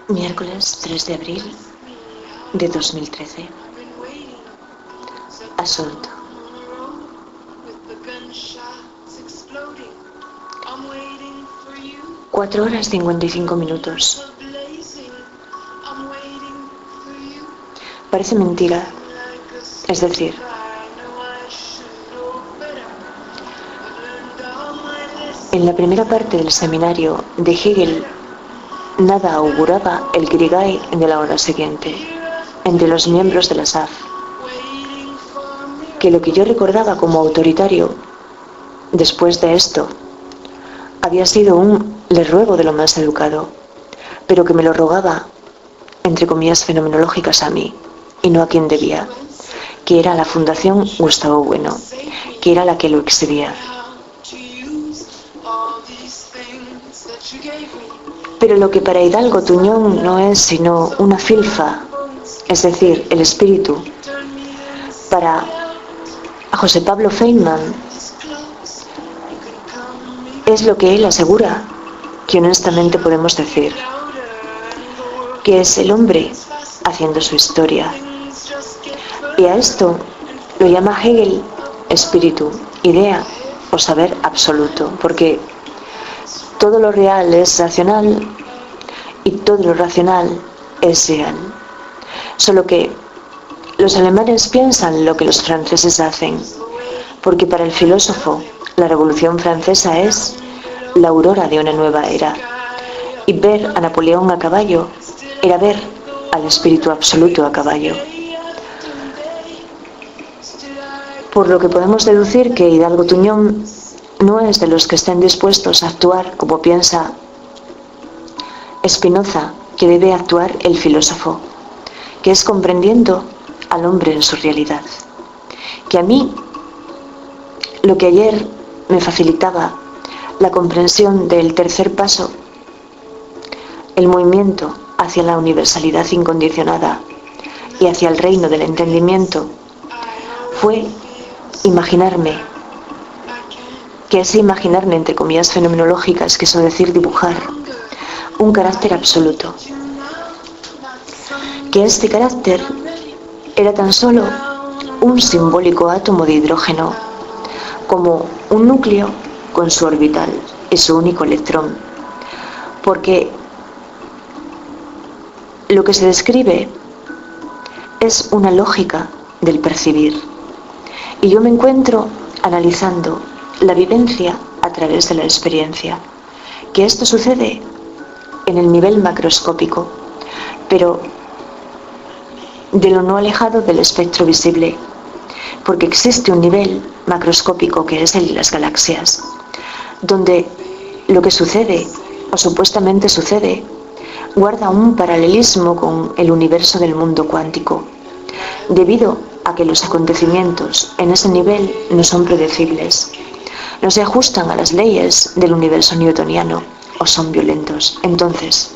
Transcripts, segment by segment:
Miércoles 3 de abril de 2013. Asunto. Cuatro horas 55 minutos. Parece mentira. Es decir, en la primera parte del seminario de Hegel, nada auguraba el Grigay de la hora siguiente, entre los miembros de la SAF, que lo que yo recordaba como autoritario, después de esto, había sido un le ruego de lo más educado, pero que me lo rogaba, entre comillas fenomenológicas, a mí, y no a quien debía, que era la Fundación Gustavo Bueno, que era la que lo exhibía. Pero lo que para Hidalgo Tuñón no es sino una filfa, es decir, el espíritu, para José Pablo Feynman es lo que él asegura, que honestamente podemos decir, que es el hombre haciendo su historia. Y a esto lo llama Hegel espíritu, idea o saber absoluto, porque todo lo real es racional y todo lo racional es real. Solo que los alemanes piensan lo que los franceses hacen, porque para el filósofo la Revolución Francesa es la aurora de una nueva era. Y ver a Napoleón a caballo era ver al espíritu absoluto a caballo. Por lo que podemos deducir que Hidalgo Tuñón no es de los que estén dispuestos a actuar como piensa Spinoza que debe actuar el filósofo, que es comprendiendo al hombre en su realidad. Que a mí, lo que ayer me facilitaba la comprensión del tercer paso, el movimiento hacia la universalidad incondicionada y hacia el reino del entendimiento, fue imaginarme, que ese imaginarme entre comillas fenomenológicas, quiso decir dibujar un carácter absoluto, que este carácter era tan solo un simbólico átomo de hidrógeno, como un núcleo con su orbital y su único electrón, porque lo que se describe es una lógica del percibir, y yo me encuentro analizando la vivencia a través de la experiencia, que esto sucede en el nivel macroscópico, pero de lo no alejado del espectro visible, porque existe un nivel macroscópico que es el de las galaxias, donde lo que sucede, o supuestamente sucede, guarda un paralelismo con el universo del mundo cuántico, debido a que los acontecimientos en ese nivel no son predecibles, no se ajustan a las leyes del universo newtoniano o son violentos. Entonces,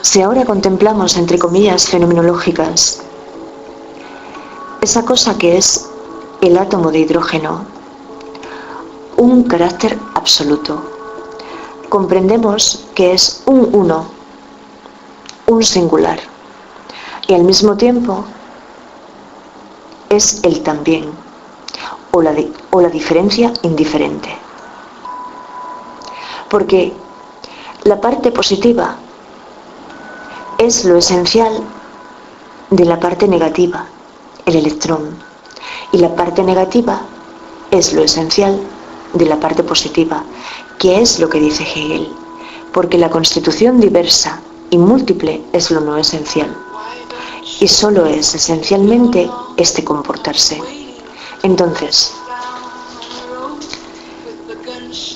si ahora contemplamos, entre comillas fenomenológicas, esa cosa que es el átomo de hidrógeno, un carácter absoluto, comprendemos que es un uno, un singular, y al mismo tiempo es el también, o la diferencia indiferente. Porque la parte positiva es lo esencial de la parte negativa, el electrón, y la parte negativa es lo esencial de la parte positiva, que es lo que dice Hegel, porque la constitución diversa y múltiple es lo no esencial, y solo es esencialmente este comportarse. Entonces,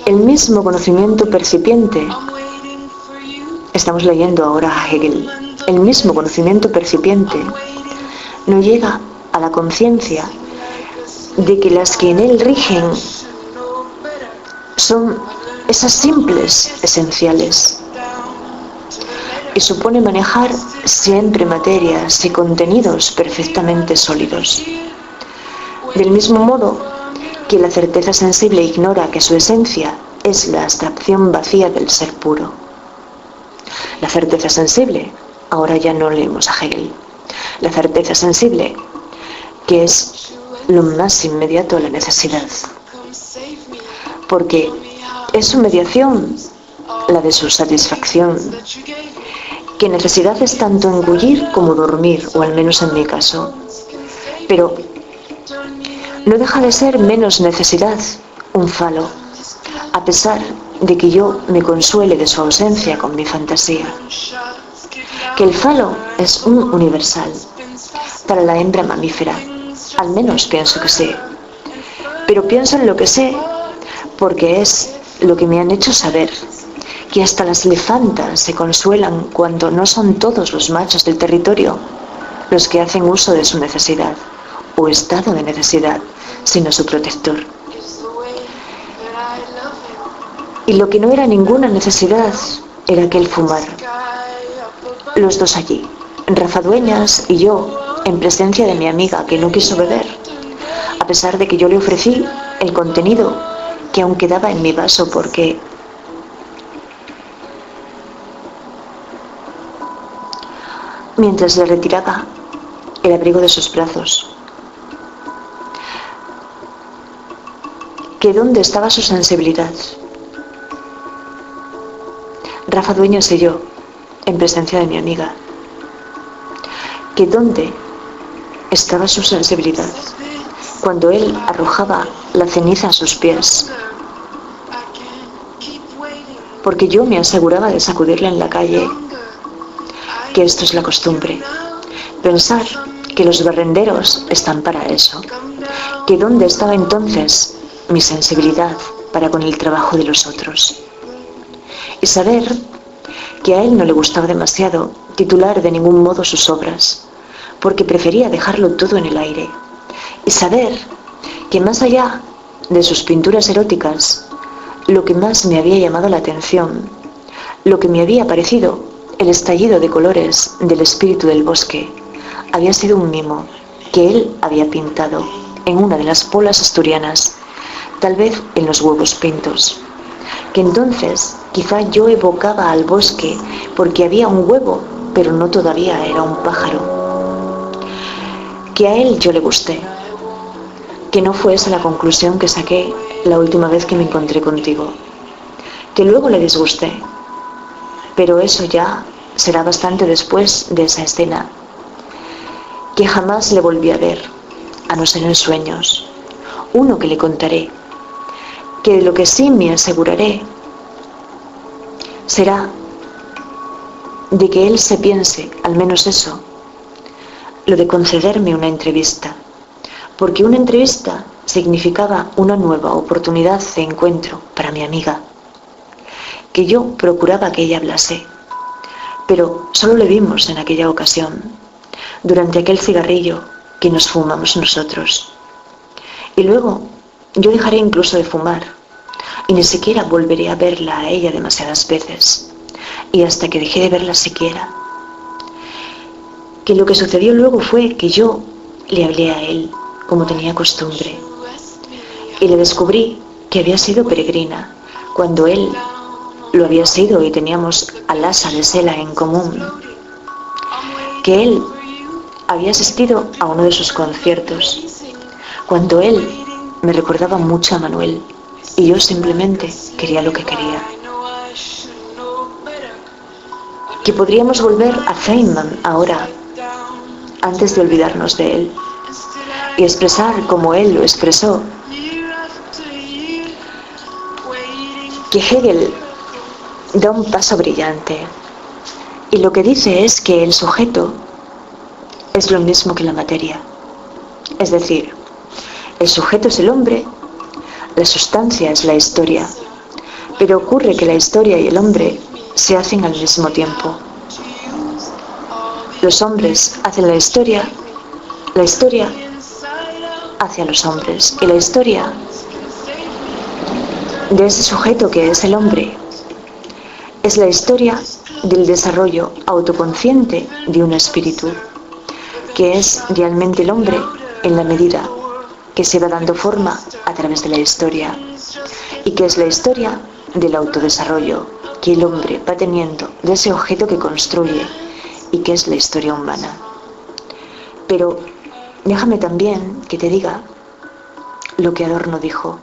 el mismo conocimiento percipiente, estamos leyendo ahora a Hegel, el mismo conocimiento percipiente no llega a la conciencia de que las que en él rigen son esas simples esenciales, y supone manejar siempre materias y contenidos perfectamente sólidos. Del mismo modo que la certeza sensible ignora que su esencia es la abstracción vacía del ser puro. La certeza sensible, ahora ya no leemos a Hegel. La certeza sensible, que es lo más inmediato a la necesidad. Porque es su mediación la de su satisfacción. Que necesidad es tanto engullir como dormir, o al menos en mi caso. Pero no deja de ser menos necesidad un falo, a pesar de que yo me consuele de su ausencia con mi fantasía. Que el falo es un universal para la hembra mamífera, al menos pienso que sí. Pero pienso en lo que sé porque es lo que me han hecho saber, que hasta las elefantas se consuelan cuando no son todos los machos del territorio los que hacen uso de su necesidad o estado de necesidad, sino su protector. Y lo que no era ninguna necesidad era aquel fumar. Los dos allí, Rafa Dueñas y yo, en presencia de mi amiga que no quiso beber, a pesar de que yo le ofrecí el contenido que aún quedaba en mi vaso porque mientras le retiraba el abrigo de sus brazos, que dónde estaba su sensibilidad. Rafa Dueñas y yo, en presencia de mi amiga, que dónde estaba su sensibilidad cuando él arrojaba la ceniza a sus pies, porque yo me aseguraba de sacudirle en la calle, que esto es la costumbre, pensar que los barrenderos están para eso, que dónde estaba entonces mi sensibilidad para con el trabajo de los otros, y saber que a él no le gustaba demasiado titular de ningún modo sus obras, porque prefería dejarlo todo en el aire, y saber que más allá de sus pinturas eróticas, lo que más me había llamado la atención, lo que me había parecido el estallido de colores del espíritu del bosque, había sido un mimo que él había pintado en una de las polas asturianas, tal vez en los huevos pintos, que entonces quizá yo evocaba al bosque porque había un huevo, pero no todavía era un pájaro. Que a él yo le gusté, que no fue esa la conclusión que saqué la última vez que me encontré contigo, que luego le disgusté, pero eso ya será bastante después de esa escena, que jamás le volví a ver, a no ser en sueños, uno que le contaré, que de lo que sí me aseguraré será de que él se piense, al menos eso, lo de concederme una entrevista, porque una entrevista significaba una nueva oportunidad de encuentro para mi amiga, que yo procuraba que ella hablase, pero solo le vimos en aquella ocasión, durante aquel cigarrillo que nos fumamos nosotros. Y luego yo dejaré incluso de fumar, y ni siquiera volveré a verla a ella demasiadas veces, y hasta que dejé de verla siquiera. Que lo que sucedió luego fue que yo le hablé a él, como tenía costumbre, y le descubrí que había sido peregrina, cuando él lo había sido y teníamos al asa de Sela en común, que él había asistido a uno de sus conciertos, cuando él me recordaba mucho a Manuel, y yo simplemente quería lo que quería. Que podríamos volver a Feynman ahora, antes de olvidarnos de él, y expresar como él lo expresó, que Hegel da un paso brillante, y lo que dice es que el sujeto es lo mismo que la materia, es decir, el sujeto es el hombre, la sustancia es la historia, pero ocurre que la historia y el hombre se hacen al mismo tiempo. Los hombres hacen la historia hace a los hombres, y la historia de ese sujeto que es el hombre es la historia del desarrollo autoconsciente de un espíritu, que es realmente el hombre en la medida que se va dando forma a través de la historia, y que es la historia del autodesarrollo, que el hombre va teniendo de ese objeto que construye y que es la historia humana. Pero déjame también que te diga lo que Adorno dijo,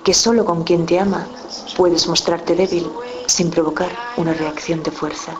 que solo con quien te ama puedes mostrarte débil sin provocar una reacción de fuerza.